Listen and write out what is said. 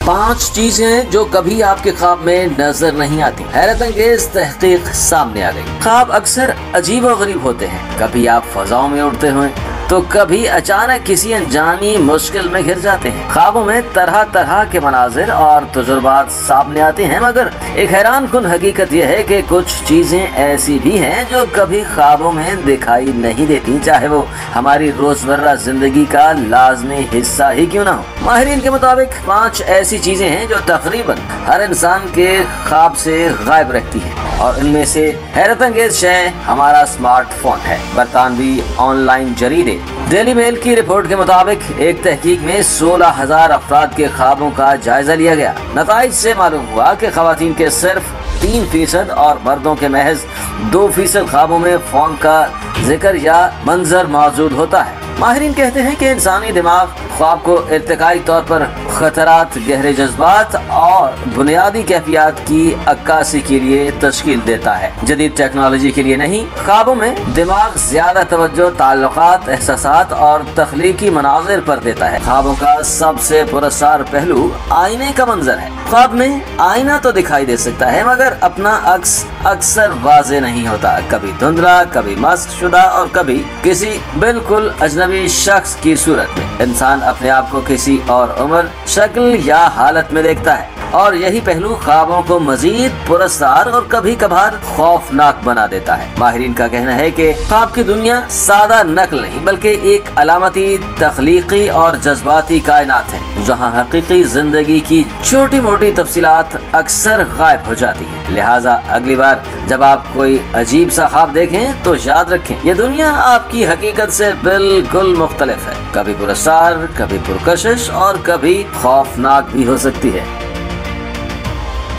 5 चीजें जो कभी आपके ख्वाब में नजर नहीं आती। हैरत अंगेज तहकीक सामने आ गई। ख्वाब अक्सर अजीब और गरीब होते हैं। कभी आप फजाओं में उड़ते हुए तो कभी अचानक किसी अनजानी मुश्किल में घिर जाते हैं। ख्वाबों में तरह तरह के मनाजिर और तजुर्बात सामने आते हैं, मगर एक हैरान कुन हकीकत यह है कि कुछ चीजें ऐसी भी हैं जो कभी ख्वाबों में दिखाई नहीं देती, चाहे वो हमारी रोजमर्रा जिंदगी का लाजमी हिस्सा ही क्यों ना हो। माहिरीन के मुताबिक 5 ऐसी चीजें हैं जो तकरीबन हर इंसान के ख्वाब से गायब रहती हैं, और इनमें से हैरत अंगेज शय हमारा स्मार्टफोन है। बरतानवी ऑनलाइन जरीदे डेली मेल की रिपोर्ट के मुताबिक एक तहकीक में 16,000 अफराद के ख्वाबों का जायजा लिया गया। नताइज से मालूम हुआ कि खवातीन के सिर्फ 3% और मर्दों के महज 2% ख्वाबों में फोन का जिक्र या मंजर मौजूद होता है। माहिरीन कहते हैं कि इंसानी दिमाग ख्वाब को इर्तिकाई तौर पर खतरात, गहरे जज्बात और बुनियादी कैफियत की अक्कासी के लिए तश्कील देता है। जदीद टेक्नोलॉजी के लिए नहीं। ख्वाबों में दिमाग ज्यादा तवज्जो ताल्लुकात, एहसासात और तख्लीकी मनाजिर पर देता है। ख्वाबों का सबसे पुरस्कार पहलू आईने का मंजर है। ख्वाब में आईना तो दिखाई दे सकता है, मगर अपना अक्स अक्सर वाज़ेह नहीं होता। कभी धुंधला, कभी मस्क शुदा और कभी किसी बिल्कुल अजनबी शख्स की सूरत में। इंसान अपने आप को किसी और उम्र, शक्ल या हालत में देखता है, और यही पहलू ख्वाबों को मजीद पुरस्कार और कभी कभार खौफनाक बना देता है। माहिरीन का कहना है कि ख्वाब की दुनिया सादा नकल नहीं, बल्कि एक अलामती, तख्लीकी और जज्बाती कायनात है, जहाँ हकीकी जिंदगी की छोटी मोटी तफसीलात अक्सर गायब हो जाती है। लिहाजा अगली बार जब आप कोई अजीब सा ख्वाब देखें तो याद रखें, ये दुनिया आपकी हकीकत से बिल्कुल मुख्तलिफ है। कभी पुरस्कार, कभी पुरकशिश और कभी खौफनाक भी हो सकती है।